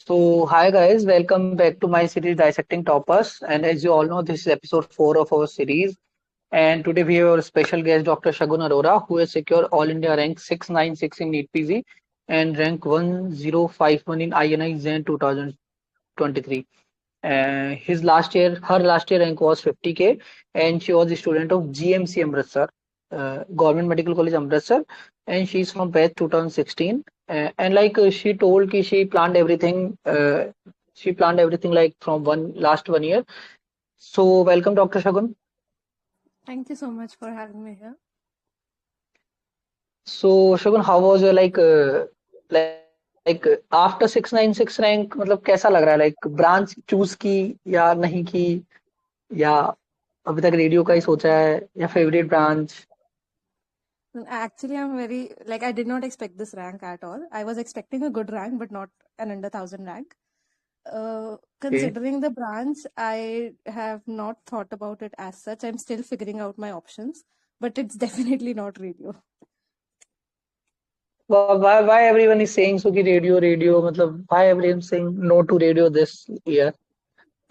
Hi guys, welcome back to my series Dissecting Toppers. And as you all know, this is episode 4 of our series. And today we have our special guest, Dr. Sargun Arora, who has secured All India rank 696 in NEETPG and rank 1051 in INI CET 2023. Her last year rank was 50K, and she was a student of GMC Amritsar, Government Medical College Amritsar, and she's from batch 2016. She told ki she planned everything like from last 1 year. So welcome, Dr. Shagun. Thank you so much for having me here. So Shagun, how was your after 696 rank, मतलब कैसा लग रहा है, like branch choose की या नहीं की, या अभी तक रेडियो का ही सोचा है, या favourite branch? Actually, I'm very I did not expect this rank at all. I was expecting a good rank, but not an under 1,000 rank. Considering the branch, I have not thought about it as such. I'm still figuring out my options, but it's definitely not radio. Why everyone is saying so कि radio, मतलब why everyone is saying no to radio this year?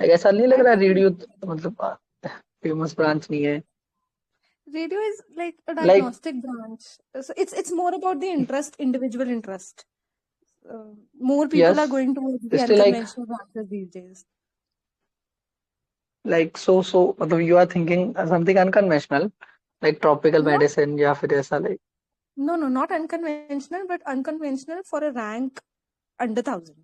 Like ऐसा नहीं लग रहा radio मतलब famous branch नहीं है? Radio is like a diagnostic branch. So it's more about the interest, individual interest. More people are going towards the unconventional branches these days. So मतलब you are thinking something unconventional, like tropical medicine या फिर ऐसा like? No, not unconventional, but unconventional for a rank under 1,000.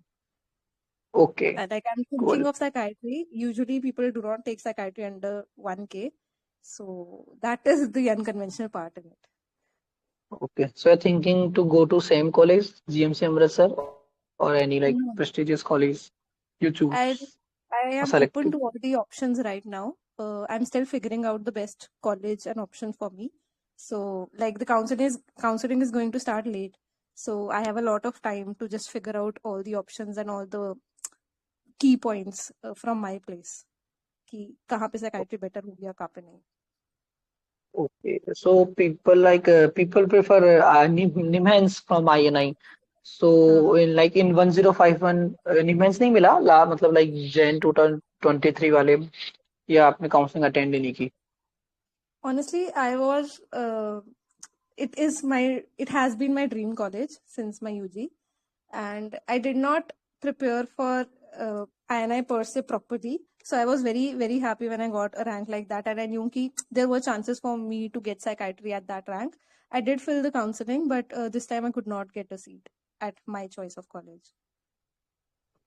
Okay. Like I'm thinking of psychiatry. Usually people do not take psychiatry under 1K. So that is the unconventional part in it. Okay. So you're thinking to go to same college, GMC Amritsar, or any prestigious college you choose? I am open to all the options right now. I'm still figuring out the best college and option for me. So like the counseling is going to start late. So I have a lot of time to just figure out all the options and all the key points from my place. कि कहाँ पे psychiatry better होगी या कहाँ पे नहीं. Okay, so people prefer NIMHANS from INI. So in 1051 NIMHANS नहीं मिला मतलब like Jan 2023 वाले, या आपने काउंसलिंग अटेंड नहीं की? Honestly, I was it has been my dream college since my UG, and I did not prepare for INI per se properly. So I was very, very happy when I got a rank like that, and I knew that there were chances for me to get psychiatry at that rank. I did fill the counseling, but this time I could not get a seat at my choice of college.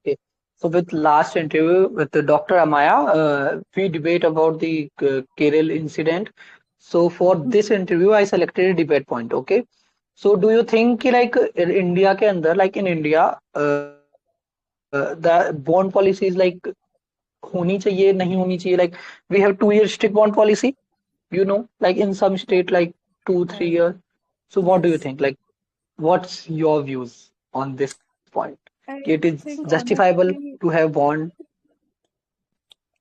Okay. So with last interview with the Dr. Amaya, we debate about the Kerala incident. So for this interview, I selected a debate point. Okay. So do you think like in India के अंदर, like in India, the bond policy is like होनी चाहिए नहीं होनी चाहिए, like we have 2 year strict bond policy, like in some state like 2-3 years. So what do you think, like what's your views on this point? It is justifiable to have bond?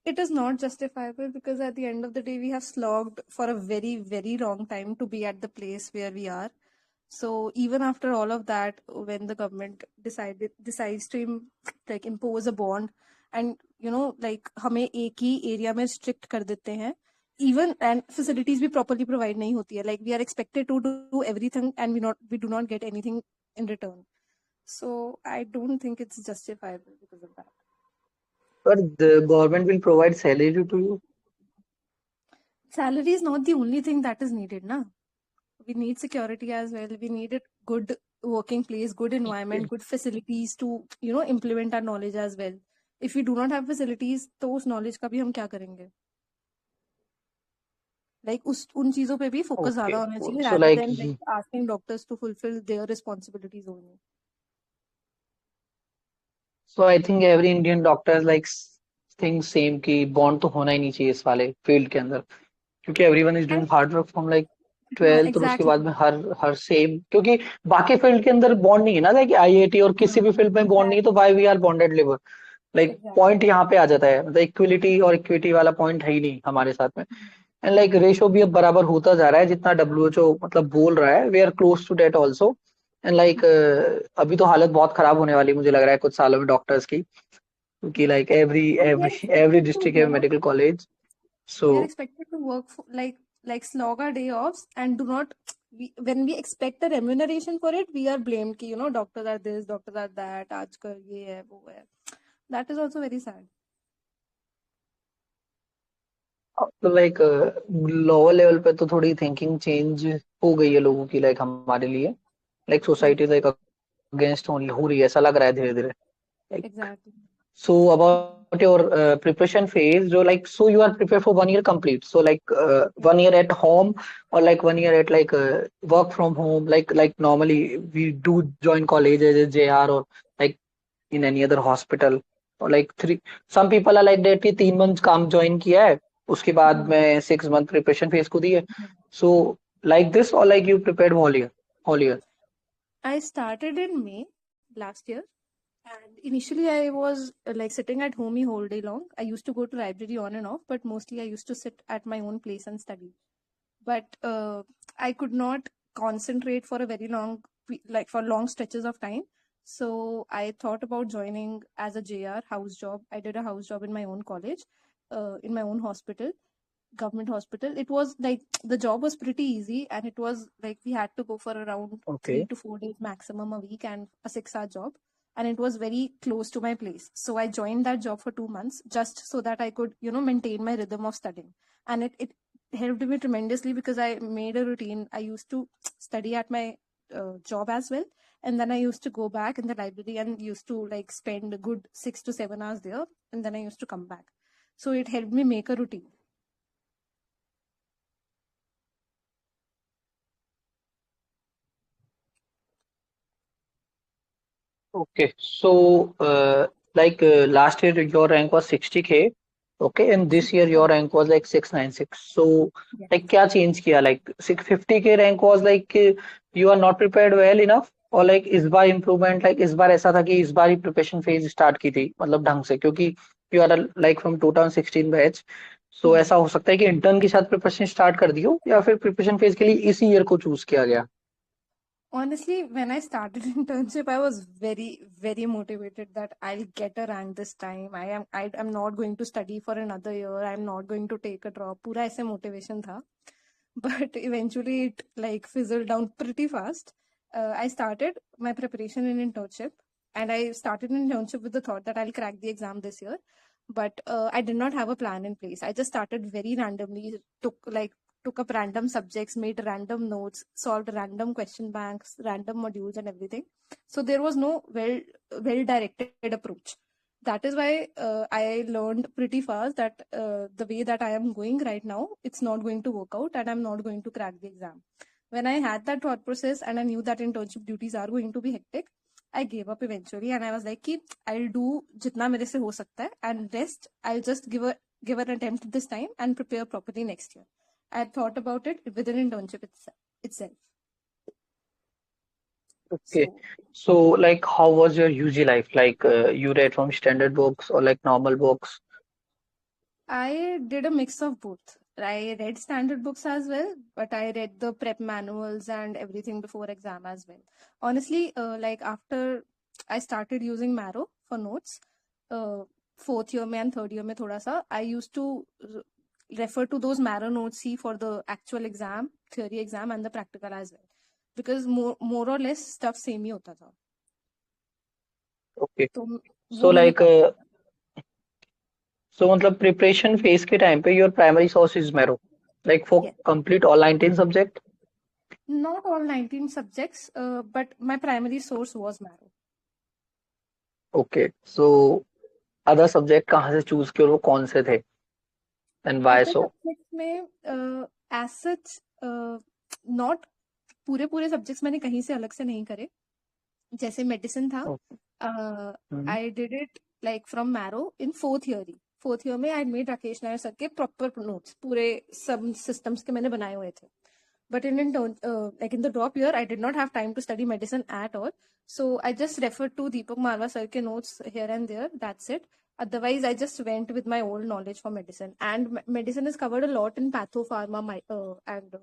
It is not justifiable because at the end of the day we have slogged for a very, very long time to be at the place where we are. So even after all of that, when the government decides to impose a bond, and हमें एक ही area में strict कर देते हैं, even and facilities भी properly provide नहीं होती है, like we are expected to do everything and we do not get anything in return. So I don't think it's justifiable because of that. But the government will provide salary to you. Salary is not the only thing that is needed, na? We need security as well. We need a good working place, good environment, good facilities to implement our knowledge as well. If we do not have facilities, तो उस knowledge का भी हम क्या करेंगे? Like उन चीजों पे भी focus ज़्यादा होना चाहिए rather than asking doctors to fulfill their responsibilities only. So I think every Indian doctor thinks same कि bond तो होना ही नहीं चाहिए इस वाले field के अंदर, क्योंकि everyone is doing hard work from 12th और उसके बाद में हर सेम, क्योंकि बाकी फील्ड के अंदर बॉन्ड नहीं है ना, लाइक आईआईटी और किसी भी फील्ड में बॉन्ड नहीं है, तो why we are bonded labour, like point यहाँ पे आ जाता है, मतलब इक्विलिटी और इक्विटी वाला पॉइंट है ही नहीं हमारे साथ में. एंड रेशो भी अब बराबर होता जा रहा है जितना डब्ल्यूएचओ मतलब बोल रहा है, we are close to date also. And like अभी तो हालत बहुत खराब होने वाली मुझे लग रहा है कुछ सालों में डॉक्टर्स की, क्योंकि like every And we are every every expected to district है work. Medical college. So We are expected to work for, like slog our day offs and do not. When we expect a remuneration for it, we are blamed. Ki, doctors are this, doctors are that. आजकल ये है वो है. That is also very sad. तो like lower level पे तो थोड़ी thinking change हो गई है लोगों की, लाइक हमारे लिए, like society Yes, like against हो रही है, ऐसा लग रहा है धीरे धीरे. Like, exactly. so about your preparation phase, so like, so you are prepared for 1 year complete. So like, Yeah. 1 year at home, or like 1 year at like work from home. Like normally we do join college as a JR, or like in any other hospital, or like three. Some people are like that कि 3 months काम join किया है, उसके बाद Hmm. में 6 month preparation phase को दी है. So like this, or like you prepared whole year. I started in May last year, and initially I was like sitting at home whole day long. I used to go to library on and off, but mostly I used to sit at my own place and study. But I could not concentrate for a very long, like for long stretches of time. So I thought about joining as a JR house job. I did a house job in my own college, in my own hospital, government hospital. It was like the job was pretty easy, and it was like we had to go for around Okay. 3 to 4 days maximum a week and a 6 hour job. And it was very close to my place. So I joined that job for 2 months just so that I could, maintain my rhythm of studying. And it helped me tremendously because I made a routine. I used to study at my job as well. And then I used to go back in the library and used to like spend a good 6 to 7 hours there. And then I used to come back. So it helped me make a routine. Okay, so last year your rank was 60K. Okay, and this year your rank was like 696. So Yeah. like क्या change किया, like 650K rank was like you are not prepared well enough, or like इस बार improvement, like इस बार ऐसा था कि इस बार ही preparation phase start की थी मतलब ढंग से, क्योंकि you are like from 2016 batch. So Hmm. ऐसा हो सकता है कि intern के साथ preparation start कर दी हो, या फिर preparation phase के लिए इसी year को choose किया गया. Honestly, when I started internship, I was very, very motivated that I'll get a rank this time. I'm not going to study for another year. I'm not going to take a drop. पूरा ऐसे motivation था. But eventually it like fizzled down pretty fast. I started my preparation in internship, and I started in internship with the thought that I'll crack the exam this year. But I did not have a plan in place. I just started very randomly, took up random subjects, made random notes, solved random question banks, random modules, and everything. So there was no well directed approach. That is why I learned pretty fast that the way that I am going right now, it's not going to work out, and I'm not going to crack the exam. When I had that thought process and I knew that internship duties are going to be hectic, I gave up eventually, and I was like, कि I'll do जितना मेरे से हो सकता है, and rest I'll just give an attempt this time and prepare properly next year. I had thought about it within internship itself. Okay. So So, like, how was your UG life? Like, you read from standard books or like normal books? I did a mix of both. I read standard books as well, but I read the prep manuals and everything before exam as well. Honestly, like after I started using Marrow for notes, uh, fourth year mein and third year mein thoda sa, I used to refer to those Marrow notes see for the actual exam, theory exam and the practical as well. Because more or less stuff same ही होता था. Okay. तो So, वो मैंने like, काफी किया. so मतलब preparation phase के time पे your primary source is Mero, like for Yes. complete all 19 subject. Not all 19 subjects, but my primary source was Marrow. Okay. So, other subject कहाँ से choose किए और वो कौन से थे, and why Other so? subjects में as such not पूरे सब्जेक्ट्स मैंने कहीं से अलग से नहीं करे. जैसे मेडिसिन था, Okay. Hmm. I did it like from Marrow in fourth year में I made Rakesh Nair sir के प्रॉपर नोट्स पूरे सब सिस्टम्स के मैंने बनाए हुए थे. But in the drop year, I did not have time to study medicine at all. So I just referred to Deepak Marwa sir ke notes here and there. That's it. Otherwise, I just went with my old knowledge for medicine. And medicine is covered a lot in patho, pharma, and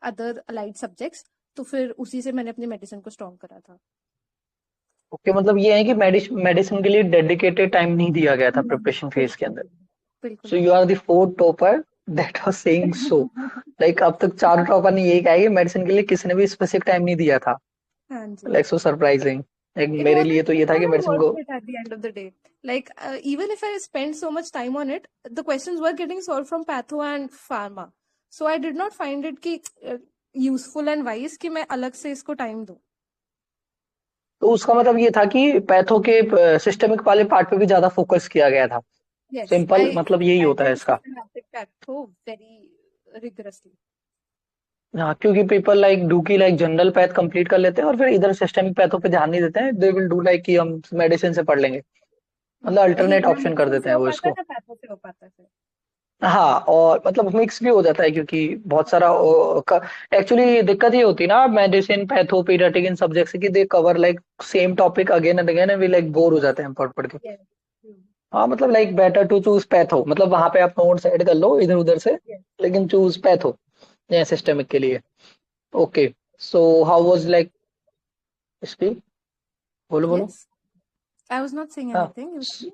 other allied subjects. तो फिर उसी से मैंने अपनी medicine को strong करा था। Okay, मतलब ये है कि मेडिसिन के लिए डेडिकेटेड टाइम नहीं दिया गया था नहीं, प्रिपरेशन फेज के बिल्कुल अंदर। नहीं, बिल्कुल so you are the fourth topper that was saying so. नहीं। लाइक अब तक चार टॉपर ने यही कहा है कि मेडिसिन के लिए किसी ने भी स्पेसिफिक टाइम नहीं दिया था। हाँ जी। Like so surprising. Like It मेरे लिए wasn't तो ये it था कि wasn't मेडिसिन को worth it at the end of the day. Like even if I spent so much time on it, the questions were getting solved from patho and pharma. So I did not find it कि useful and wise कि मैं अलग से इसको time दूं. तो उसका मतलब ये था कि पैथो के सिस्टमिक वाले पार्ट पे भी ज्यादा फोकस किया गया था। Yes, सिंपल मतलब यही I होता है did इसका। systematic patho very rigorously. हाँ, क्योंकि पीपल लाइक डू की लाइक जनरल पैथ कंप्लीट कर लेते हैं और फिर इधर सिस्टमिक पैथों पे ध्यान नहीं देते हैं। दे विल डू लाइक कि हम मेडिसिन से पढ़ लेंगे, मतलब वही अल्टरनेट ना ऑप्शन कर मेडिसिन देते से हैं हो वो पाता है इसको। ना पैथो से हो पाता है फिर। हाँ, और मतलब मिक्स भी हो जाता है क्योंकि बहुत सारा एक्चुअली दिक्कत ये होती है ना मेडिसिन पैथो पीडियाट्रिक इन सब्जेक्ट से कि they cover like same topic again and again and we like bore हो जाते हैं हम पढ़ पढ़ के। Yes. हाँ, मतलब like better to choose patho, मतलब वहां पे आप नोट्स ऐड कर लो इधर उधर से, Yes. लेकिन चूज पैथो सिस्टमिक के लिए। Okay, so how was like speak, बोलो बोलो। Yes. I was not saying हाँ, anything.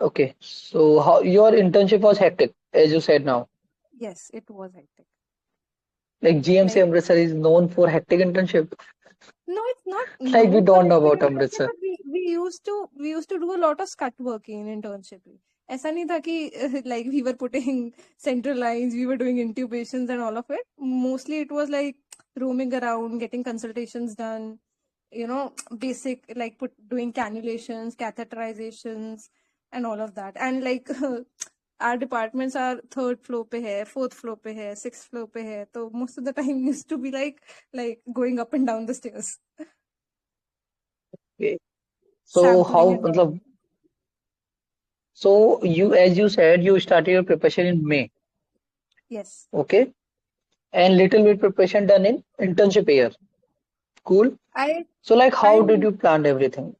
okay, so how your internship was hectic, as you said now. Yes, it was hectic. Like GMC Like Amritsar is known for hectic internship. no, it's not Like we known for don't know hectic about internship, Amritsar. but we used to do a lot of scut work in internship. ऐसा नहीं था कि like we were putting central lines, we were doing intubations and all of it. Mostly it was like roaming around, getting consultations done, basic like doing cannulations, catheterizations, and all of that. And like our departments are third floor पे है, fourth floor पे है, sixth floor पे है, तो most of the time used to be like going up and down the stairs, Okay. So sampling how, and all. मतलब, so you, as you said, you started your preparation in May. Yes, Okay. And little bit preparation done in internship year. Cool. I So like how I did you plan everything?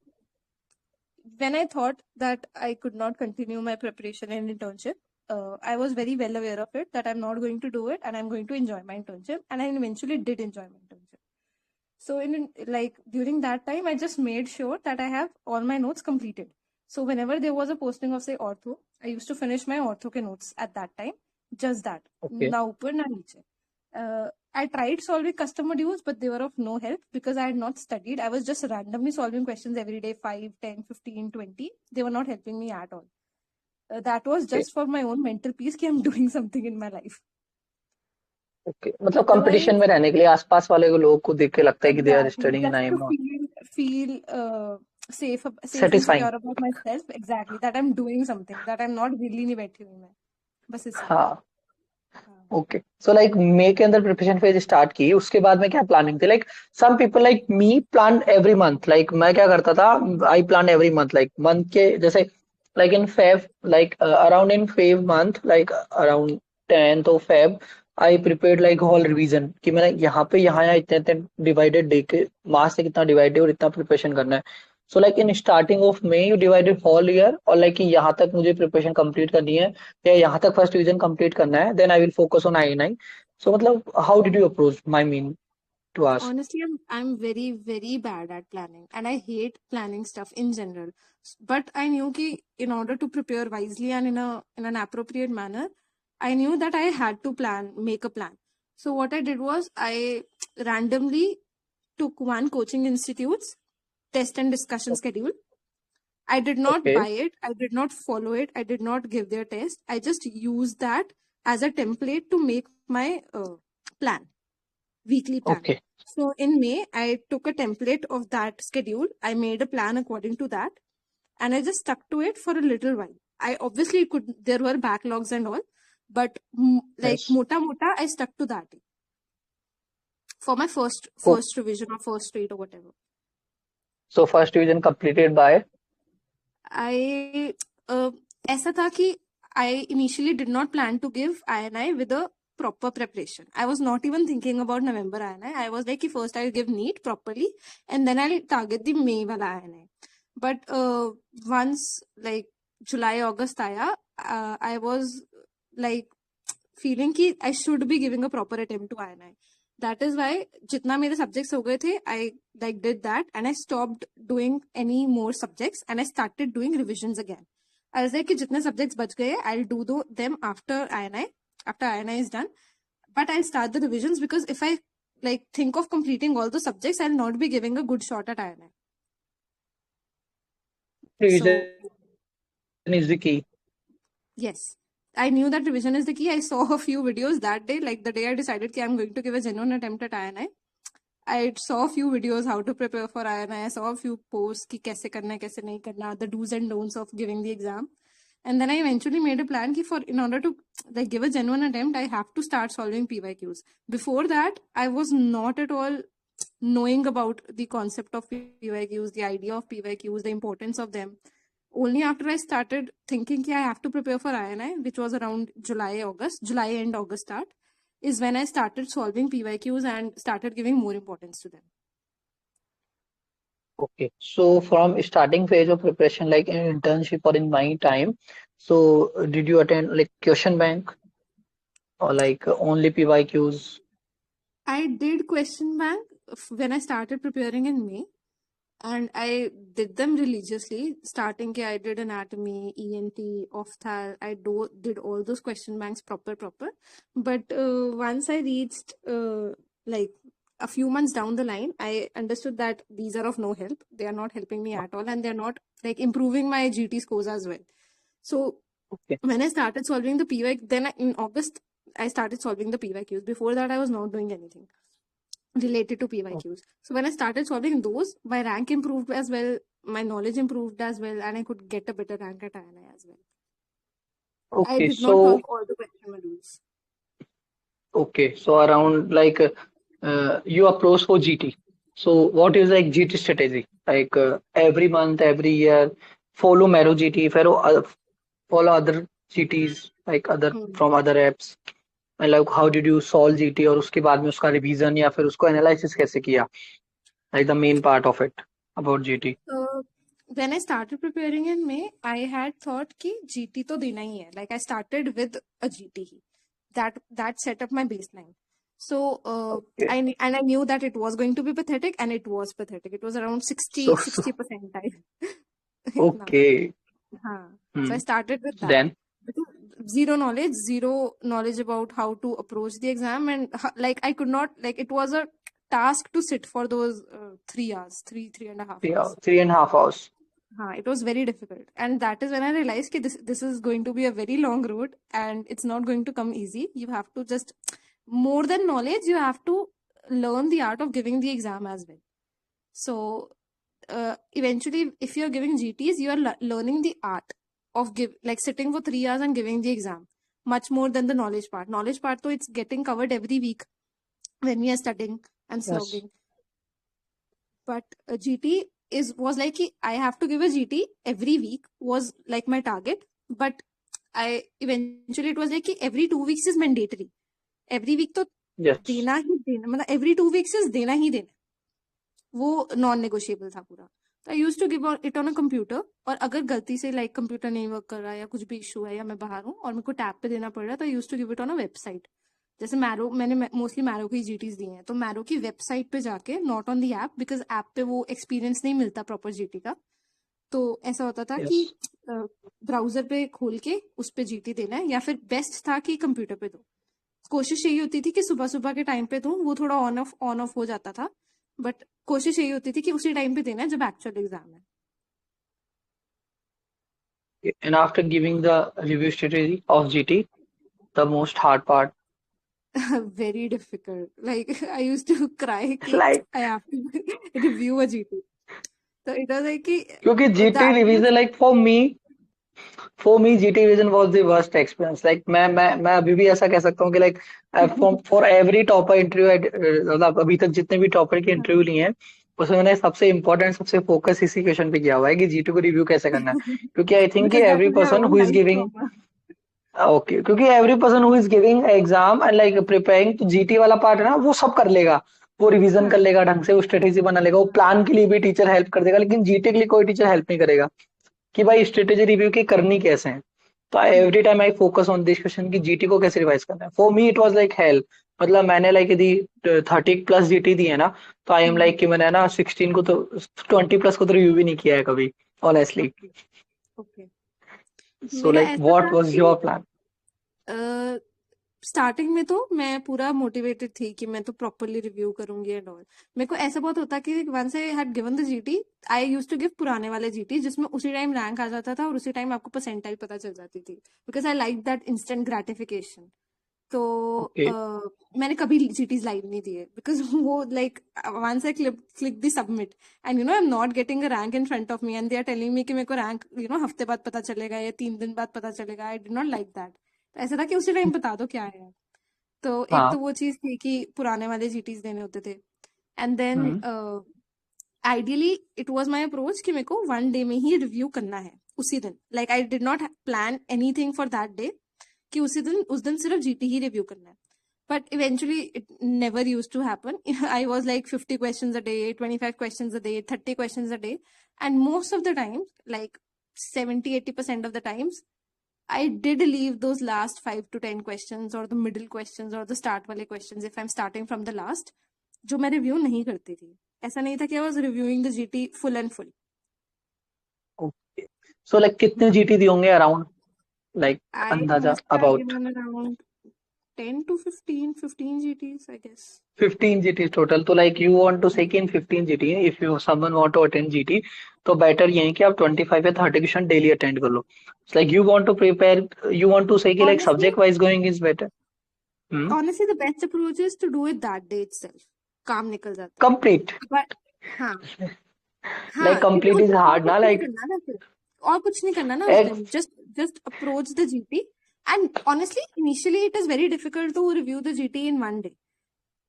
when I thought that I could not continue my preparation in internship, I was very well aware of it that I'm not going to do it and I'm going to enjoy my internship, and I eventually did enjoy my internship. So in like during that time, I just made sure that I have all my notes completed. So whenever there was a posting of say ortho, I used to finish my ortho ke notes at that time. Just that. Okay. Na upar na niche. I tried solving custom modules, but they were of no help because I had not studied. I was just randomly solving questions every day, 5, 10, 15, 20. They were not helping me at all. That was Okay. just for my own mental peace कि I'm doing something in my life. Okay. मतलब competition Otherwise, में रहने के लिए आसपास वाले लोगों को देख के लगता है कि they are exactly, studying and just I am to not. feel safe and satisfying. secure about myself. Exactly, that I'm doing something, that I'm not really नहीं बैठी हुई मैं बस इसलिए। हाँ। हाँ। ओके, सो लाइक मे के अंदर प्रिपरेशन फेज स्टार्ट की, उसके बाद में क्या प्लानिंग थी? Like some people like me plan every month. Like मैं क्या करता था, I plan every month, like month के जैसे like in Feb, like around in Feb month, like around 10th of Feb I prepared like whole revision कि मैंने यहाँ पे यहाँ इतने इतने डिवाइडेड डे के मास से कितना डिवाइडेड और इतना प्रिपरेशन करना है। So like in starting of May you divided whole year, और लाइक कि यहाँ तक मुझे प्रिपरेशन कंप्लीट करनी है या यहाँ तक फर्स्ट डिवीजन कंप्लीट करना है, then I will focus on INI। So मतलब how did you approach my mean to ask? Honestly, I'm very very bad at planning, and I hate planning stuff in general. But I knew कि in order to prepare wisely and in an appropriate manner, I knew that I had to make a plan. So what I did was I randomly took one coaching institute's test and discussion schedule. I did not okay. buy it. I did not follow it. I did not give their test. I just used that as a template to make my plan, weekly plan. Okay. So in May, I took a template of that schedule. I made a plan according to that, and I just stuck to it for a little while. I obviously there were backlogs and all, but like yes. mota mota, I stuck to that for my first so first revision or first read or whatever. First division completed by? I ऐसा था कि I initially did not plan to give INI with a proper preparation. I was not even thinking about November INI. I was like, first I'll give NEET properly and then I'll target the May wala INI. But once like July, August आया, I was like feeling कि I should be giving a proper attempt to INI. That is why जितना मेरे subjects हो गए थे, I like did that and I stopped doing any more subjects and I started doing revisions again. I was like कि जितने subjects बच गए, I'll do them after INI. After INI is done, but I'll start the revisions because if I like think of completing all the subjects, I'll not be giving a good shot at INI. Revision So is the key. yes, I knew that revision is the key. I saw a few videos that day, like the day I decided that I'm going to give a genuine attempt at INI. I saw a few videos how to prepare for INI. I saw a few posts कि कैसे करना है, कैसे नहीं करना, the do's and don'ts of giving the exam. And then I eventually made a plan कि in order to like give a genuine attempt, I have to start solving PYQs. Before that, I was not at all knowing about the concept of PYQs, the idea of PYQs, the importance of them. Only after I started thinking that I have to prepare for INI, which was around July end, August start, is when I started solving PYQs and started giving more importance to them. Okay, so from starting phase of preparation, like in internship or in my time, so did you attend like question bank or like only PYQs? I did question bank when I started preparing in May, and I did them religiously. Starting I did anatomy, ENT, opthal. Did all those question banks proper. But once I reached like a few months down the line, I understood that these are of no help. They are not helping me at all, and they're not like improving my GT scores as well. So Okay, when I started solving the PY, then in August I started solving the PYQs. Before that, I was not doing anything related to PYQs. So when I started solving those, my rank improved as well, my knowledge improved as well, and I could get a better rank at INI as well. I okay, did not solve so all the question modules. okay, so around like you approach for GT. So what is like GT strategy? Like every month, every year, follow Mero GT, follow other GTs like other Hmm. from other apps. मतलब how did you solve GT और उसके बाद में उसका revision या फिर उसको analysis कैसे किया like the main part of it about GT. When I started preparing in May, I had thought कि GT तो देना ही है. Like I started with a GT. That set up my baseline. So okay I knew that it was going to be pathetic, and it was pathetic. It was around so 60 percentile. इतना. Okay हाँ. So I started with that. Then Zero knowledge about how to approach the exam, and like I could not, like it was a task to sit for those 3 hours, 3.5 hours. 3.5 hours. It was very difficult, and that is when I realized that this is going to be a very long road, and it's not going to come easy. You have to just, more than knowledge, you have to learn the art of giving the exam as well. So eventually, if you're giving GTs, you are learning the art of sitting for 3 hours and giving the exam, much more than the knowledge part. Knowledge part, though, it's getting covered every week when we are studying and yes slogging. But a GT was like I have to give a GT every week was like my target. But I eventually, it was like every 2 weeks is mandatory. Every week तो yes देना ही देना, मतलब every 2 weeks is देना ही देना. वो non negotiable था पूरा. तो I use to give it on a computer, और अगर गलती से लाइक कंप्यूटर नहीं वर्क कर रहा है या कुछ भी इशू है या मैं बाहर हूँ और मेरे को टैब पे देना पड़ रहा है, तो I use to give it on a website. जैसे मैरो, मैंने मोस्टली मैरो की जीटीज दी हैं, तो मैरो की वेबसाइट पे जाके, not on the app, because app पे वो एक्सपीरियंस नहीं मिलता प्रॉपर जीटी का. तो ऐसा होता था यस कि ब्राउजर पे खोल के उस पे जीटी देना है, या फिर बेस्ट था कि कंप्यूटर पे दो. कोशिश यही होती थी कि सुबह सुबह के टाइम पे दूं, वो थोड़ा ऑन ऑफ हो जाता था, बट कोशिश यही होती थी कि उसी टाइम पे देना है जब एक्चुअल एग्जाम है. and after giving the review strategy of GT, the most hard part, Very difficult. Like I used to cry it's कि like I have to review a GT. So it was like कि क्योंकि the GT idea. Revision like for me GT revision was the worst experience like मैं अभी भी ऐसा कह सकता हूँ कि like for every topper interview मतलब अभी तक जितने भी टॉपर के इंटरव्यू लिए हैं उसमें मैंने सबसे इम्पोर्टेंट सबसे फोकस इसी क्वेश्चन पे किया हुआ है कि जीटी को रिव्यू कैसे करना है क्योंकि आई थिंक कि Because that every is my person own who is life giving trauma. Okay क्योंकि every person who is giving exam and like preparing तो जीटी वाला पार्ट है ना वो सब कर लेगा वो रिवीजन कर हाँ. लेगा ढंग से वो स्ट्रेटेजी बना लेगा वो प्लान के लिए भी टीचर हेल्प कर देगा लेकिन जीटी के लिए कोई टीचर हेल्प नहीं करेगा कि भाई स्ट्रेटेजी रिव्यू की करनी कैसे है तो every time I focus on this question कि जीटी को कैसे रिवाइज करना है for me it was like hell मतलब मैंने लाइक यदि 30+ जीटी दी है ना, तो आई एम लाइक कि मैंने ना 16 को तो 20+ को तो रिव्यू भी नहीं किया है कभी, ऑनेस्टली। Okay okay. सो मेरा लाइक ऐसा व्हाट था वाज कि योर प्लान? स्टार्टिंग में तो मैं पूरा मोटिवेटेड थी कि मैं तो प्रॉपरली रिव्यू करूंगी एंड ऑल। मेरे को ऐसा बहुत होता कि once I had given the GT, I used to give पुराने वाले जीटी जिसमें उसी टाइम रैंक आ जाता था और उसी टाइम आपको परसेंटाइल पता चल जाती थी, because I like that instant gratification. तो ओके। मैंने कभी जीटीज लाइव नहीं दिए बिकॉज वो like once I click the submit and I am not getting a rank in front of me and they are telling me कि मेरे को rank हफ्ते बाद पता चलेगा या 3 दिन बाद पता चलेगा, आई डिड नॉट लाइक दैट। तो ऐसा था कि उसी टाइम बता दो क्या है। तो एक हाँ। तो वो चीज थी कि पुराने वाले जीटीज देने होते थे। And then hmm. Ideally it was my approach कि मेरे को 1 डे में ही रिव्यू करना है उसी दिन। Like I did not plan anything for that day कि उस दिन सिर्फ जीटी ही रिव्यू करना है। But eventually it never use to happen. I was like 50 question a day, 25 question a day, 30 question a day, and most of the times like 70-80% of the times I did leave those last 5 to 10 questions or the middle questions or the start वाले questions if I'm starting from the last, जो मैं review नहीं करती थी। ऐसा नहीं था कि I was reviewing the GT full and full. Okay. So like कितने जीटी दिए होंगे अराउंड, लाइक I अंदाजा must have about? given around 10 to 15 GTs, I guess. 15 GT total. तो like you want to say कि in 15 GT, if you someone want to attend GT, तो better ये है कि आप 25 या 30 क्वेश्चन डेली अटेंड कर लो। Like you want to prepare, you want to say कि like Honestly, subject wise going is better. Hmm. honestly, the best approach is to do it that day itself. काम निकल जाता है। Complete. But हाँ like हाँ, complete is और hard कुछ ना, नहीं लाइक करना ना फिर, और कुछ नहीं करना ना उस एक। दिन, just approach the GT. And honestly initially it is very difficult to review the GT in 1 day.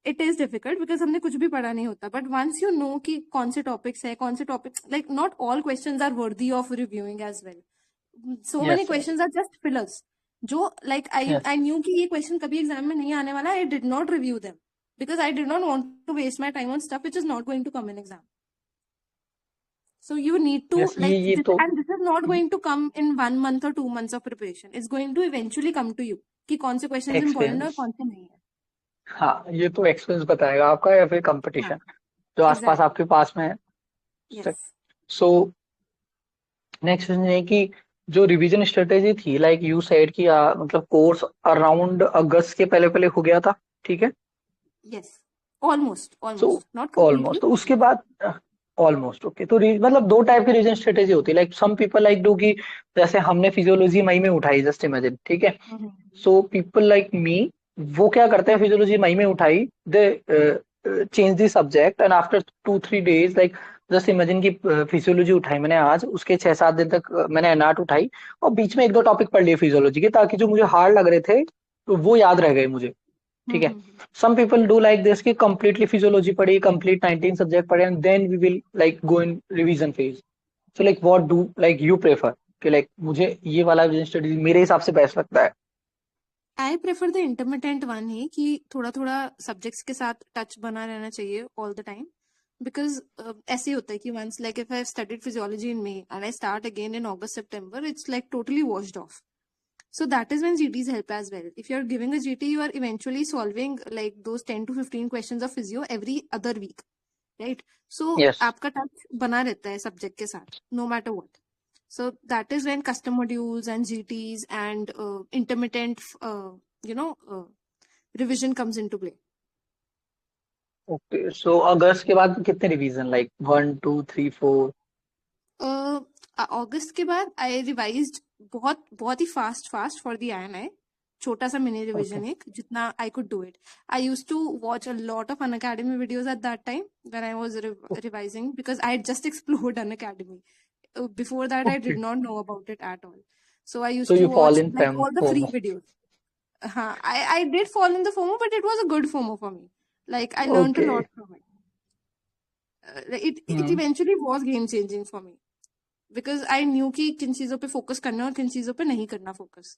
It is difficult because हमने कुछ भी पढ़ा नहीं होता, बट वंस यू नो कि कौन से टॉपिक्स है, कौन से topics, like not all questions are worthy of reviewing as well. So many yes yes questions are just fillers, जो like I yes. I knew कि ये क्वेश्चन कभी एग्जाम में नहीं आने वाला, I did not review them because I did not want to waste my time on stuff which is not going to come in exam. So you need to yes like ये this, तो and this is not going to come in 1 month or 2 months of preparation. It's going to eventually come to you कि कौन से questions important है और experience. कौन से नहीं है। हाँ, ये तो एक्सपीरियंस बताएगा आपका, या फिर हाँ, कंपटीशन जो आसपास exactly. आपके पास में है। Yes. सो नेक्स्ट क्वेश्चन ये है कि जो रिवीजन स्ट्रेटेजी थी, लाइक यू सेड कि मतलब कोर्स अराउंड अगस्त के पहले पहले हो गया था, ठीक है? Yes. Almost. So Almost. Not almost, completely. तो उसके बाद ऑलमोस्ट ओके। तो मतलब दो टाइप की रीजन स्ट्रेटेजी होती है, like some people like do कि जैसे हमने फिजियोलॉजी मई में उठाई, जस्ट इमेजिन, ठीक है? Mm-hmm. सो पीपल लाइक मी, वो क्या करते हैं, फिजियोलॉजी मई में उठाई, दे change the subject and after 2-3 days, like just imagine की फिजियोलॉजी उठाई मैंने आज, उसके 6-7 दिन तक मैंने एनआर्ट उठाई, और बीच में 1-2 टॉपिक पढ़ लिए फिजियोलॉजी के, ताकि जो मुझे हार्ड लग रहे थे तो वो याद रह गए मुझे, ठीक है? Mm-hmm. Some people do like this कि कंप्लीटली फिजियोलॉजी पढ़ी, कंप्लीट 19 सब्जेक्ट पढ़े, and then we will like go in revision phase. So like what do like you prefer, कि लाइक मुझे ये वाला विजन स्टडी मेरे हिसाब से बेस्ट लगता है। I prefer the intermittent one ही कि थोड़ा थोड़ा सब्जेक्ट्स के साथ टच बना रहना चाहिए all the time. Because ऐसे ही होता है कि once like if I have studied physiology in May and I start again in August September, it's like totally washed off. So that is when GTs help as well. If you're giving a GT, you are eventually solving like those 10 to 15 questions of physio every other week, right? So yes. आपका touch बना रहता है subject के साथ, no matter what. So that is when custom modules and GTs and intermittent, you know, revision comes into play. Okay. So अगस्त के बाद कितने रिवीजन, लाइक 1, 2, 3, 4? अगस्त के बाद आई रिवाइज्ड बहुत बहुत ही फास्ट फॉर द INI, छोटा सा मिनी ओके। रिवीजन एक जितना I could do it. I use to watch a lot of Unacademy videos at that time when I was revising because I just explored Unacademy. Before that I okay. did not know about it at all. So I so used to you fall watch in like all the free FOMO? videos. I did fall in the FOMO, but it was a good FOMO for me. Like I learned a okay. lot from it. It hmm. eventually was game changing for me because I knew कि किन चीजों पे focus करना है और किन चीजों पे नहीं करना focus.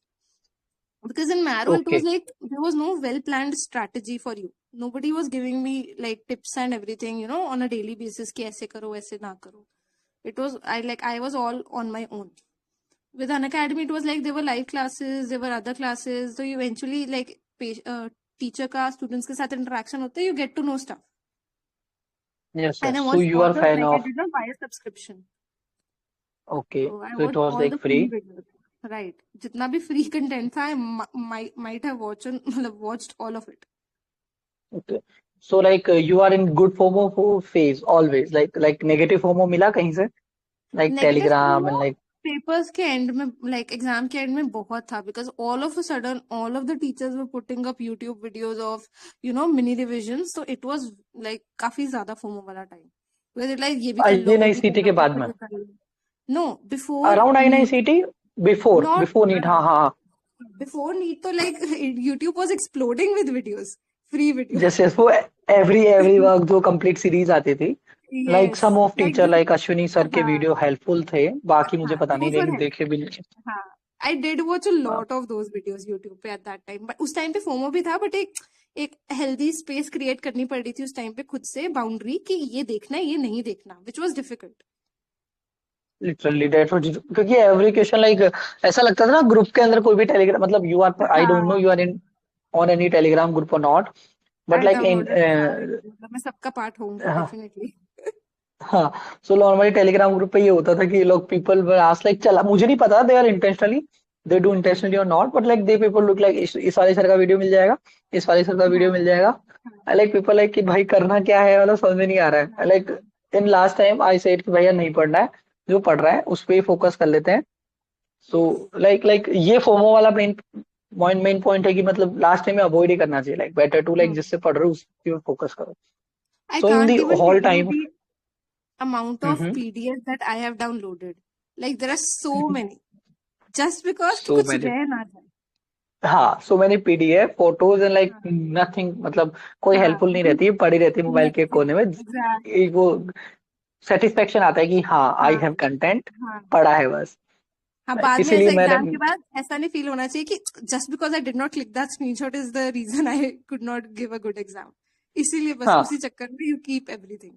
Because in Marrow it was okay. like there was no well planned strategy for you. Nobody was giving me like tips and everything, on a daily basis कि ऐसे करो ऐसे ना करो. It was I was all on my own. With Unacademy, it was like there were live classes, there were other classes. So you eventually like teacher का students के साथ interaction होता है, you get to know stuff. Yes, And yes. I So watched you all are the, fan like, I of, did not buy a subscription. okay. So I So it watched was all like the free free. videos. Right. जितना भी free content था, I might have watched all of it. Okay. So like you are in good FOMO phase always. Like negative FOMO मिला कहीं से? Like negative Telegram FOMO and like papers के and में, like exam के and में बहुत था, because all of a sudden all of the teachers were putting up YouTube videos of mini revisions, तो इट वाज लाइक काफी ज्यादा FOMO वाला टाइम, बिकॉज इट लाइक ये भी कर लो, वो भी INICET करना, के फिर बाद तो में ये कर लो. No, before around NEET. INICET not before NEET हाँ हाँ हाँ. बिफोर नीट, तो like YouTube was exploding with videos, free videos. जैसे वो एवरी वर्क जो कंप्लीट सीरीज आती थी. Like yes, some of like teacher this. Like Ashwini sir के हाँ वीडियो हेल्पफुल थे, बाकी मुझे हाँ, पता नहीं, दोज वर लेकिन हेल्प. देखे भी नहीं. हाँ, आई डिड वॉच अ हाँ. Lot of those videos YouTube पे एट दैट टाइम, बट उस टाइम पे फोमो भी था, बट एक एक हेल्दी स्पेस क्रिएट करनी पड़ रही थी उस टाइम पे खुद से, बाउंड्री कि ये देखना है, ये नहीं देखना, which was difficult. Literally that was, क्योंकि एवरी क्वेश्चन लाइक ऐसा लगता था ना ग्रुप के अंदर कोई भी टेलीग्राम, मतलब you are, I don't know हाँ, you are in on any Telegram group और not, but I like in downloaded सारे, मतलब मैं सबका पार्ट होऊंगी डेफिनेटली. हाँ. सो नॉर्मली टेलीग्राम ग्रुप पे ये होता था कि ये लोग पीपल वर आस्क लाइक, चला मुझे नहीं पता they are intentionally, they do intentionally और not, but like they people look like इस वाले सर का वीडियो मिल जाएगा, इस वाले सर का हाँ वीडियो मिल जाएगा. हाँ आई लाइक पीपल लाइक कि भाई करना क्या है वाला समझ में नहीं आ रहा है. हाँ. Like in last time I said कि भैया नहीं पढ़ना है, जो पढ़ रहा है उस पे ही फोकस कर लेते हैं. So Yes. लाइक ये फोमो वाला मेन पॉइंट है कि मतलब लास्ट टाइम में अवॉइड ही करना चाहिए. Like better to like Hmm. जिससे पढ़ रहे हो उस पे फोकस करो. I so in the can't even whole tell you time. the amount of PDFs that I have downloaded. Like there are so many, just because कि सो कुछ many, रह ना जाए. हाँ so many PDF photos and like हाँ nothing, मतलब कोई हाँ, हेल्पफुल नहीं रहती है, पड़ी रहती है मोबाइल के nothing. कोने में. Exactly. एक वो सेटिस्फेक्शन आता है कि हाँ आई हाँ हैव कंटेंट, हाँ पढ़ा है बस. हाँ, बाद में इसीलिए ऐसा मैंने, एग्जाम के बाद ऐसा नहीं फील होना चाहिए कि just because I did not click that screenshot is the reason I could not give a good exam. इसीलिए बस हाँ उसी चक्कर में यू कीप एवरीथिंग.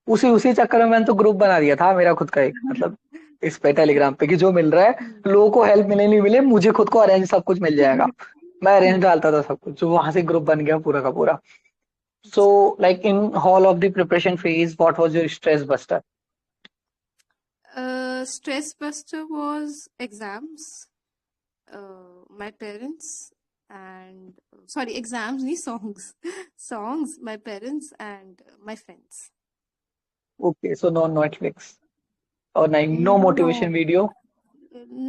उसी उसी चक्कर में मैंने तो ग्रुप बना दिया था मेरा खुद का एक, मतलब इस पे टेलीग्राम पे, कि जो मिल रहा है लोगों को हेल्प मिले नहीं मिले, मुझे खुद को अरेंज सब कुछ मिल जाएगा. मैं अरेंज डालता था सब कुछ, जो वहां से ग्रुप बन गया पूरा का पूरा. सो अच्छा. Like in hall of the preparation phase what was your stress buster? Stress buster was exams, my parents, and sorry, exams, नहीं songs, songs, my parents and my friends. Okay. So no Netflix और no No, motivation video?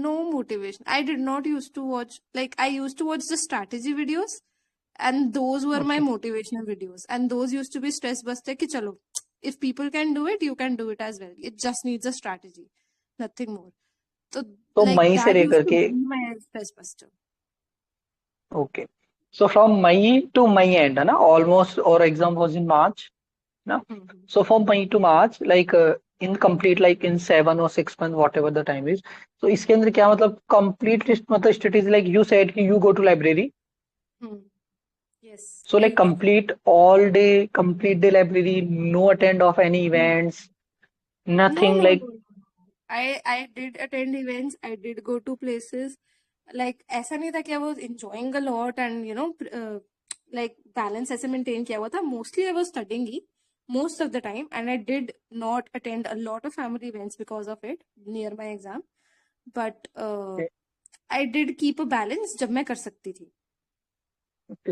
no motivation. I did not used to watch, like I used to watch the strategy videos, and those were my okay. motivational videos, and those used to be stress buster कि चलो, if people can do it, you can do it as well. It just needs a strategy, nothing more. So तो like मई से that used लेकर to के, be my stress buster. Okay. So from May to May end है ना almost, और exam was in मार्च ना. Hmm. So from May to March, like in complete, like in 7 or 6 months, whatever the time is. So इसके अंदर क्या मतलब complete मतलब strategy, like you said कि you go to library. Hmm. Yes, So like every day. complete day library, no attend of any No, events, no, nothing no, like. no. I did attend events. I did go to places. Like ऐसा नहीं था कि I was enjoying a lot and like balance ऐसे maintain किया हुआ था. Mostly I was studying he most of the time, and I did not attend a lot of family events because of it near my exam. But I did keep a balance जब मैं कर सकती थी.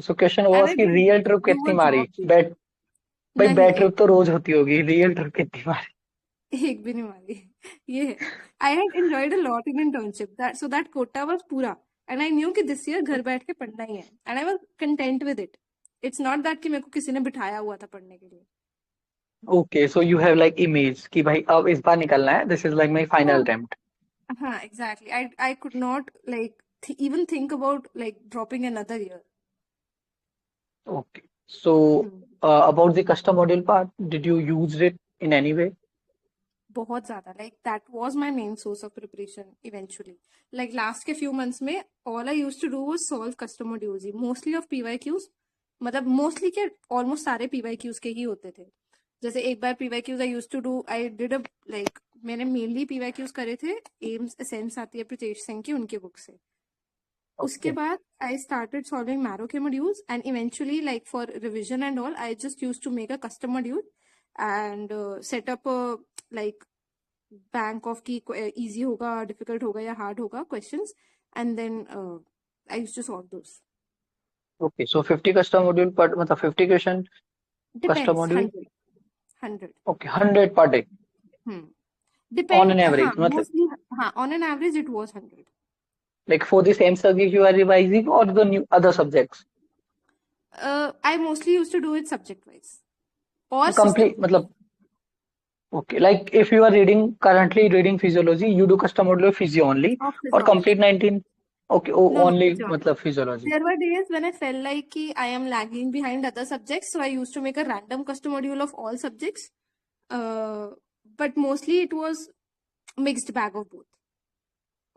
So question And was I कि did real trip do कितनी a मारी? job भी. Bat भाई नहीं, बैट ट्रिप एक तो रोज होती होगी, रियल ट्रिप कितनी मारी? एक भी नहीं मारी. ये है. I had enjoyed a lot in internship. That quota was पूरा. And I knew कि this year घर बैठ के पढ़ना ही है. And I was content with it. It's not that कि मेरे को किसी ने बिठाया हुआ था पढ़ने के लिए. Okay. So you have like image कि भाई अब इस बार निकलना है, this is like my final हाँ अटेम्प्ट. हाँ, exactly. I could not like even think about like dropping another year. Okay. So, Hmm. about the custom module part, did you use it in any way? बहुत ज्यादा, like that was my main source of preparation eventually. Like last के few months में all I used to do was solve custom modules he, mostly of PYQs. मतलब mostly के almost सारे PYQs के ही होते थे. जैसे एक बार PYQs I used to do, I did a like मैंने mainly PYQs करे थे एम्स एसेंस आती है प्रीतेश सिंह की, उनके बुक से. उसके Okay. बाद I started solving Marrow के modules and eventually like for revision and all I just used to make a custom module and set up a like bank of की easy होगा difficult होगा या hard होगा questions and then I used to solve those. Okay. So 50 custom module per मतलब 50 question custom Depends, module. 100. Okay. 100 per day Hmm. on Depend, an हाँ average. मतलब mostly हाँ on an average it was 100. like for the same subject you are revising or the new other subjects. I mostly used to do it subject wise or system Complete wise. मतलब okay. Like if you are currently reading physiology, you do custom module of physio only Of or complete physiology. 19. Okay. Oh, No, only physiology. मतलब physiology. There were days when I felt like I am lagging behind other subjects, so I used to make a random custom module of all subjects. Uh, but mostly it was mixed bag of both,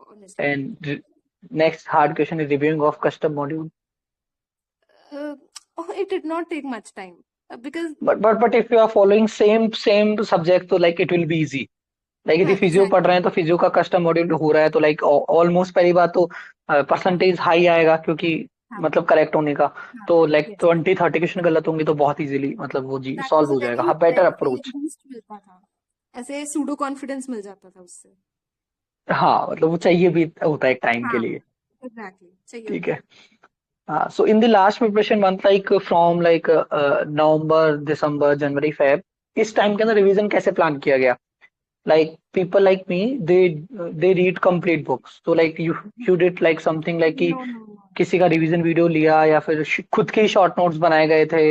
honestly. And next hard question is reviewing of custom module. Uh, it did not take much time because But if you are following same subject तो like it will be easy. Like यदि हाँ physio पढ़ exactly रहे हैं तो physio का custom module हो रहा है तो लाइक ऑलमोस्ट पहली बात तो परसेंटेज हाई आएगा क्योंकि हाँ मतलब करेक्ट होने का हाँ तो लाइक yes 20-30 क्वेश्चन गलत होंगे तो बहुत इजीली मतलब वो जी that सॉल्व was a हो जाएगा. very हाँ बेटर very अप्रोच. boost मिलता था ऐसे सूडो कॉन्फिडेंस मिल जाता था उससे हाँ मतलब वो चाहिए भी होता है एक टाइम के हाँ लिए. एग्जैक्टली चाहिए ठीक होता है. है हाँ so in the last preparation month like from like November December January Feb इस टाइम के अंदर रिवीजन कैसे प्लान किया गया. Like people like me, they read complete books. So like you did like something like कि no no no किसी का revision video लिया या फिर खुद के ही शॉर्ट नोट्स बनाए गए थे.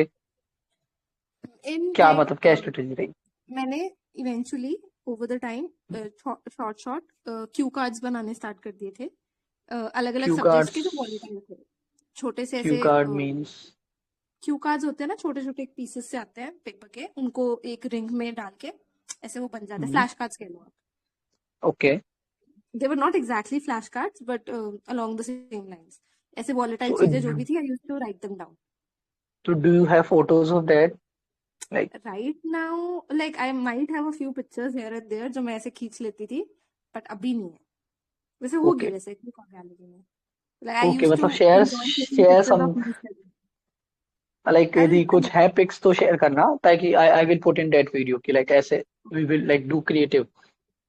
इन क्या लाइक मतलब क्या स्ट्रेटेजी रही. मैंने eventually over the time short short cue cards बनाने स्टार्ट कर दिए थे अलग अलग क्यू सब्जेक्ट्स के कार्ड्स. जो वॉलेटाइल थे छोटे से क्यू ऐसे कार्ड मींस. क्यू कार्ड्स होते हैं ना छोटे छोटे पीसेस से आते हैं पेपर के उनको एक रिंग में डाल के ऐसे वो बन जाते हैं फ्लैश कार्ड्स कह लो आप okay. They were not exactly flash cards but along the same lines ऐसे वॉलेटाइल सो चीजें जो भी थी I use to write them down तो do you have photos of that like. Right now like I might have a few pictures here and there जो मैं ऐसे खींच लेती थी बट अभी नहीं है वैसे होगी ओके. वैसे क्लिक ऑन गैलरी में like I okay used to मतलब share enjoy taking share pictures some of me studying. Like यदि I'll कुछ है पिक्स तो शेयर करना ताकि I will put in that video कि लाइक ऐसे we will like do creative.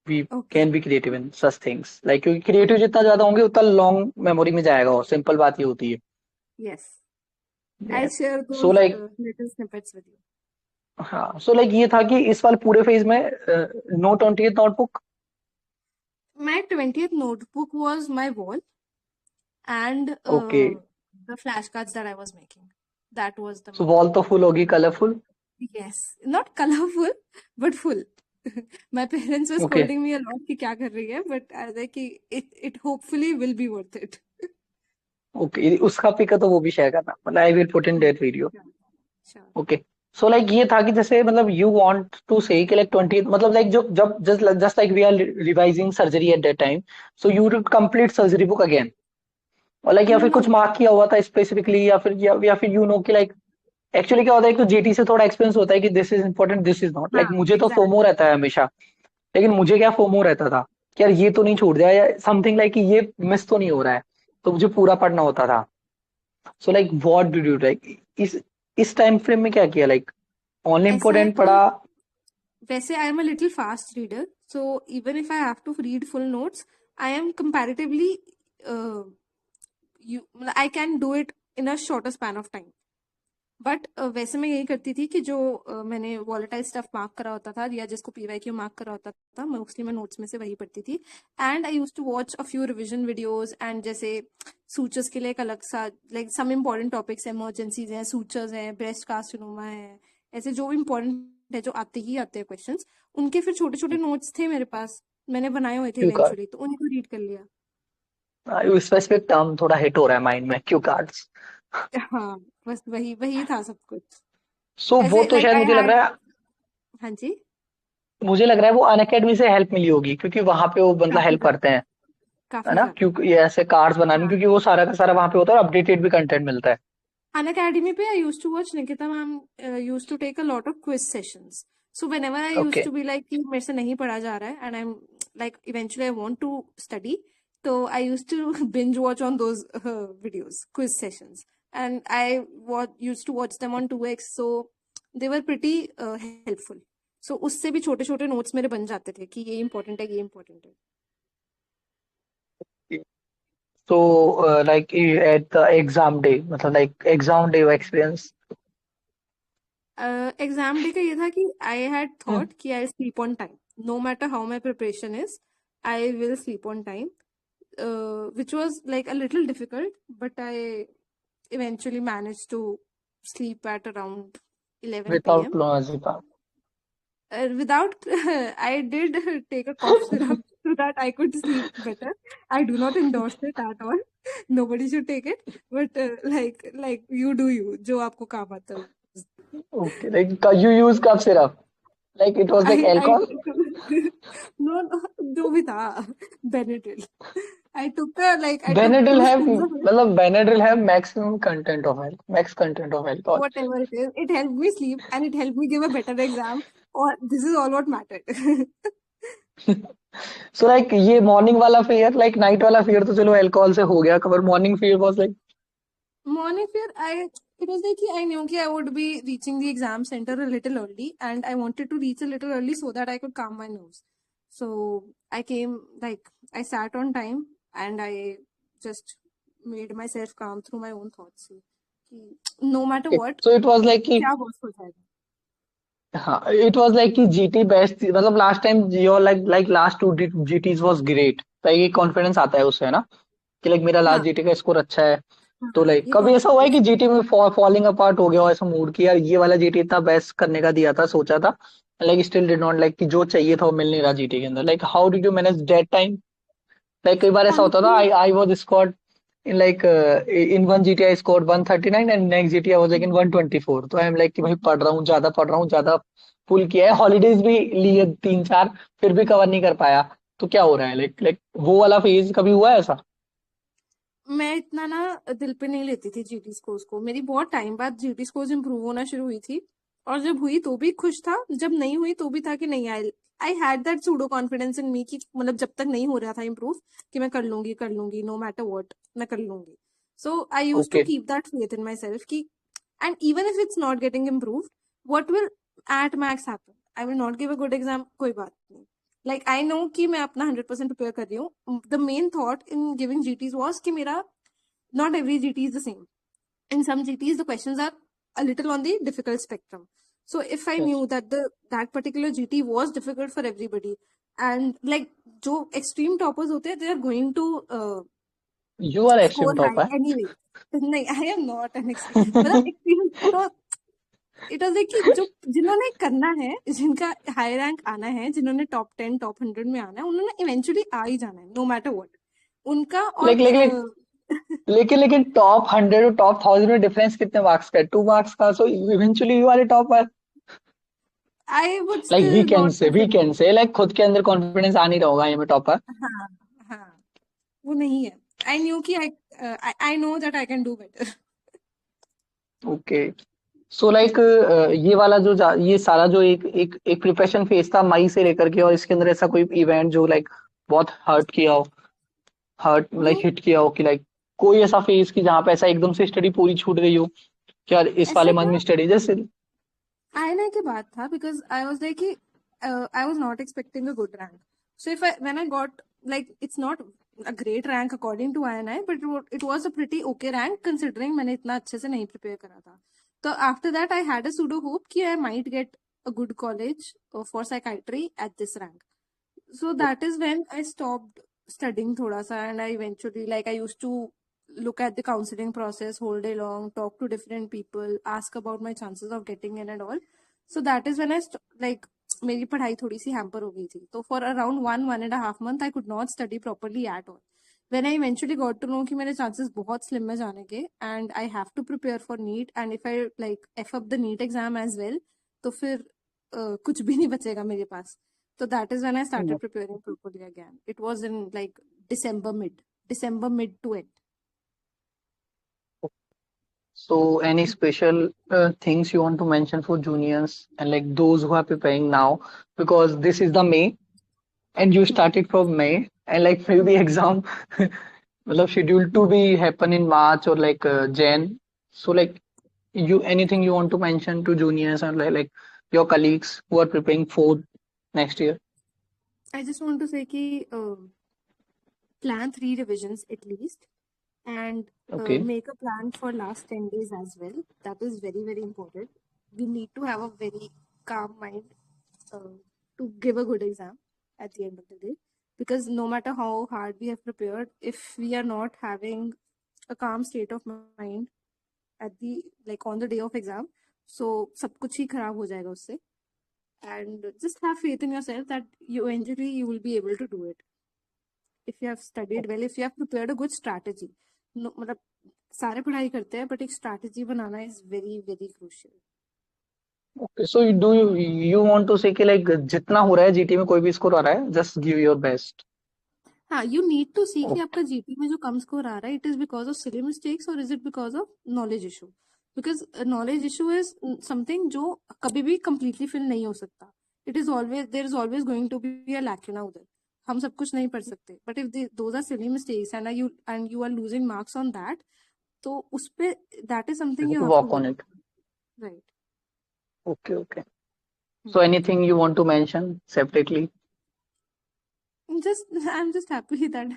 We okay can be creative in such things like क्योंकि creative जितना ज्यादा होंगे उतना लॉन्ग मेमोरी में जाएगा और सिंपल बात ये होती yes है. I'll share so those like little snippets with you. हाँ सो लाइक ये था कि इस वाले पूरे फेज में no 20th notebook. My 20th notebook was my wall and okay. the flashcards that I was making. That was the so main wall thing. तो full होगी colourful. Yes, not colorful, but full. My parents were okay. scolding me a lot कि क्या कर रही है, but I was like कि it hopefully will be worth it. Okay उसका pick है तो वो भी शेयर करना मतलब आई will put in that video. Sure, sure. Okay. So like ये था कि जैसे मतलब यू वांट टू से कि लाइक 20 मतलब लाइक जो जब just like we are revising surgery at that time so you would complete surgery book again और लाइक या No, फिर no, कुछ no. मार्क किया हुआ था स्पेसिफिकली या फिर यू नो कि लाइक एक्चुअली क्या होता है कि जेटी से थोड़ा एक्सपीरियंस होता है कि this is important this is not like हाँ, मुझे तो फोमो exactly. रहता है हमेशा. लेकिन मुझे क्या फोमो रहता था कि यार ये तो नहीं छूट गया या समथिंग लाइक ये मिस तो नहीं हो रहा है तो मुझे पूरा पढ़ना होता था. सो like what did you like इस टाइम फ्रेम में क्या किया लाइक ओनली ऐसा है इम्पोर्टेंट कि पढ़ा. वैसे I am a little fast reader, so even if I have to read full notes, I am comparatively I can do it in a shorter span of time. But वैसे मैं यही करती थी कि जो मैंने वॉलेटाइल स्टफ मार्क करा होता था या जिसको पीवाईक्यू मार्क करा होता था मोस्टली मैं नोट्स में से वही पढ़ती थी and I use to watch a few revision videos and जैसे सूचर्स के लिए एक अलग सा like some important topics emergencies हैं सूचर्स हैं ब्रेस्ट कार्सिनोमा है ऐसे जो इम्पोर्टेंट है जो आते ही आते हैं क्वेश्चंस उनके फिर छोटे छोटे नोट्स थे मेरे पास मैंने बनाए हुए थे क्यू कार्ड. इवेंचुअली तो उन्हीं को रीड कर लिया स्पेसिफिक टर्म थोड़ा हिट हो रहा है माइंड में क्यू कार्ड्स. हाँ बस वही वही था सब कुछ सो वो ऐसे तो लाइक शायद आई मुझे लग हैड रहा है हाँ जी वो अनअकैडमी से हेल्प मिली होगी क्योंकि वहां पे वो मतलब काफी हेल्प ज्यादा करते हैं है काफी ना ज्यादा क्योंकि ये ऐसे कार्ड्स बनाने में हाँ क्योंकि वो सारा का सारा वहां पे होता है और अपडेटेड भी कंटेंट मिलता है. An academy पे I used to watch Nikita ma'am used to take a lot of quiz sessions. So whenever I used okay. to be like कि मेरे से नहीं पढ़ा जा रहा है and I'm like eventually I want to study, So I used to binge watch on those videos, quiz sessions, and I used to watch them on 2x. So they were pretty helpful. So उससे भी छोटे छोटे notes मेरे बन जाते थे कि ये important है, ये important है. So, like at the exam day, मतलब like exam day experience. Exam day का ये था कि आई हैड थॉट कि I sleep on time no matter how my preparation is I will sleep on time which was like a little difficult, but I eventually managed to sleep at around 11 Without p.m. Loazika. Without, I did take a cough syrup so that I could sleep better. I do not endorse it at all. Nobody should take it, but like you do you. जो आपको काम आता है. Okay, like you use cough syrup. Like it was like I alcohol. no जो भी था Benadryl. I took I took Benadryl 2 spoons of it. मतलब Benadryl have maximum content of alcohol, max content of alcohol. Whatever it is, it helped me sleep and it helped me give a better exam. Or this is all what mattered. So like ये morning वाला fear, like night वाला fear तो चलो alcohol से हो गया cover. Morning fear was like Morning fear, it was like I knew I would be reaching the exam center a little early, and I wanted to reach a little early so that I could calm my nerves. So I came I sat on time and I just made myself calm through my own thoughts. No matter what, so it was like कि क्या worse हो जाएगा. हाँ it was like कि GT best थी मतलब last time your like last two GTs was great. तो ये confidence आता है उससे है ना कि like मेरा हाँ last GT का score अच्छा है. तो लाइक ये कभी ऐसा हुआ है कि confidence. जीटी में फॉलिंग अपार्ट हो गया हो ऐसा मूड कि यार ये वाला जीटी इतना बेस्ट करने का दिया था सोचा था like still did not like कि जो चाहिए था वो मिल नहीं रहा जीटी के अंदर like how did you manage that time like कई बार ऐसा होता था Honestly, I was scored in like in one GT I scored 139 and next GT I was like in 124 तो आई एम लाइक कि भाई पढ़ रहा हूँ ज्यादा फुल किया है हॉलीडेज भी लिए 3-4 फिर भी कवर नहीं कर पाया तो क्या हो रहा है लाइक वो वाला फेज कभी हुआ है ऐसा मैं इतना ना दिल पे नहीं लेती थी जीटी स्कोर्स को. मेरी बहुत टाइम बाद जीटी स्कोर्स इंप्रूव होना शुरू हुई थी, और जब हुई तो भी खुश था, जब नहीं हुई तो भी था कि नहीं. I had that pseudo confidence in me कि मतलब जब तक नहीं हो रहा था इंप्रूव कि मैं कर लूंगी नो मैटर व्हाट मैं कर लूंगी. So I use to okay keep that faith in myself कि and even if it's not getting improve what will at max happen. I will not give a good exam, कोई बात नहीं. Like I know कि मैं अपना 100% prepare कर रही हूँ. The main thought in giving जीटीज was कि मेरा not every GT is the same. In some GTs, the questions are a little on the difficult spectrum. So if I knew that that particular GT was difficult for everybody, and like जो extreme toppers होते हैं, they are going to you are score extreme high topper anyway. नहीं, I am not an extreme. मतलब extreme तो it was like कि जो जिन्होंने करना है, जिनका हाई रैंक आना है, जिन्होंने टॉप 10 टॉप 100 में आना है, उन्होंने इवेंचुअली आ ही जाना है नो मैटर व्हाट. उनका लाइक और लाइक लेकिन टॉप 100 और टॉप 1000 में डिफरेंस कितने मार्क्स का है 2 मार्क्स का so eventually you are a topper I would like still not we prefer. Can say like खुद के अंदर कॉन्फिडेंस आ नहीं रहा होगा ये में टॉपर हाँ हाँ वो नहीं है. आई न्यू कि I know that I can do better. Okay so like ये वाला ये सारा जो एक प्रिपरेशन फेज था मई से लेकर के और इसके अंदर ऐसा कोई इवेंट जो लाइक बहुत हर्ट लाइक हिट किया हो कि लाइक कोई ऐसा फेज कि जहाँ पे ऐसा एकदम से स्टडी पूरी छूट गई हो क्या इस ऐसा वाले मंथ था में स्टडी जैसे INI के बाद था because I was like कि I was not expecting a good rank. So when I got it's not a great rank according to INI, but it was a pretty okay rank considering मैंने इतना अच्छे से नहीं prepare करा था. So after that I had a pseudo hope कि I might get a good college for psychiatry at this rank. So that is when I stopped studying thoda sa, and I eventually I used to look at the counseling process whole day long, talk to different people, ask about my chances of getting in and all. So that is when I मेरी पढ़ाई थोड़ी सी hamper हो गई थी. तो for around 1.5 month I could not study properly at all. When I eventually got to know कि मेरे chances बहुत slim है जाने के, and I have to prepare for NEET, and if I F up the NEET exam as well, तो फिर कुछ भी नहीं बचेगा मेरे पास. So that is when I started preparing properly again. It was in December mid to end. So, any special things you want to mention for juniors and like those who are preparing now? Because this is the May and you started from May. and like maybe exam मतलब scheduled to be happen in March or like Jan. So like you anything you want to mention to juniors and like your colleagues who are preparing for next year? I just want to say कि plan 3 revisions at least, and Okay. make a plan for last 10 days as well. That is very, very important. We need to have a very calm mind uh, to give a good exam at the end of the day, because no matter how hard we have prepared, if we are not having a calm state of mind at the like on the day of exam, so सब कुछ ही खराब हो जाएगा उससे. And just have faith in yourself that you eventually you will be able to do it if you have studied well, if you have prepared a good strategy. No, मतलब सारे पढ़ाई करते हैं, but एक strategy banana is very, very crucial. Okay. So you want to say कि like जितना हो रहा है जीटी में कोई भी स्कोर आ रहा है just give your best. हाँ, you need to see कि Okay. आपका जीपी में जो कम स्कोर आ रहा है, it is because of silly mistakes or is it because of knowledge issue? Because knowledge issue is something जो कभी भी completely fill नहीं हो सकता. It is always, there is always going to be a lacuna उधर. हम सब कुछ नहीं पढ़ सकते. But if those are silly mistakes and you are losing marks on that, तो उस पे that is You something have you to have to work on work it. on. Right. Okay. Okay. So Hmm. anything you want to mention separately? I'm just happy that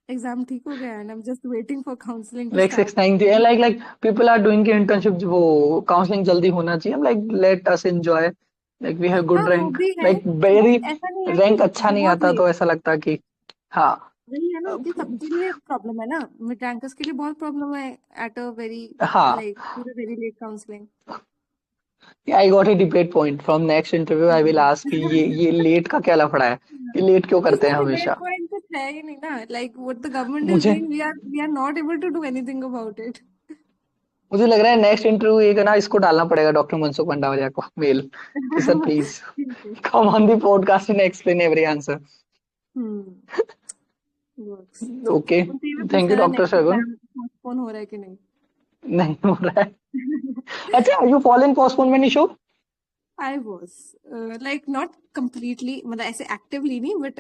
exam ठीक हो गया and I'm just waiting for counseling to Like start. 690 and like people are doing the internship वो counseling जल्दी होना चाहिए. I'm like let us enjoy. Like we have हाँ good वो rank. भी है, Like but very ऐसा नहीं है rank कि अच्छा नहीं बहुत आता लेट. तो ऐसा लगता कि हाँ. वही है ना कि सबके लिए प्रॉब्लम है ना, मिड रैंकर्स के लिए बहुत प्रॉब्लम है एट अ वेरी हाँ. Like very late counselling. I got a debate point from next interview. I will ask कि ये लेट का क्या लफड़ा है? ये लेट क्यों करते हैं उसमें डिबेट हमेशा? पॉइंट कुछ है ही नहीं ना, like what the government is मुझे doing we are not able to do anything about it. मुझे लग रहा है नेक्स्ट इंटरव्यू एक है ना इसको डालना पड़ेगा डॉक्टर मनसुख मंडाविया को मेल कि सर प्लीज ठीक है. Come on the podcast and explain every answer. Hmm. Works. ठीक है, ओके. उनसे ये भी पूछ थैंक यू लेना doctor next Sargun. Exam postpone हो रहा है कि नहीं. नहीं हो रहा है. अच्छा you follow in postponement issue. I was like not completely, मतलब ऐसे actively नहीं, but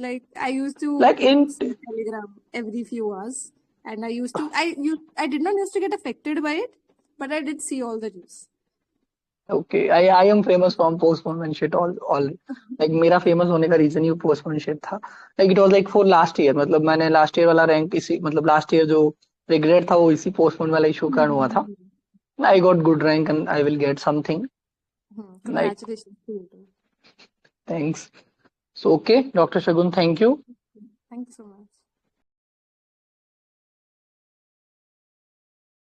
like I used to like in see Telegram every few hours, and I did not used to get affected by it, but I did see all the news. Okay I am famous from postponement shit all like मेरा famous होने का reason ही postponement shit था. Like it was like for last year. मतलब मैंने last year वाला rank इसी मतलब last year जो रिग्रेट था वो इसी पोस्टपोन वाला इशू कारण हुआ था. I got good rank and I will get something like Congratulations to you. thanks. So okay, Dr. Shagun, thank you. Thank you so much.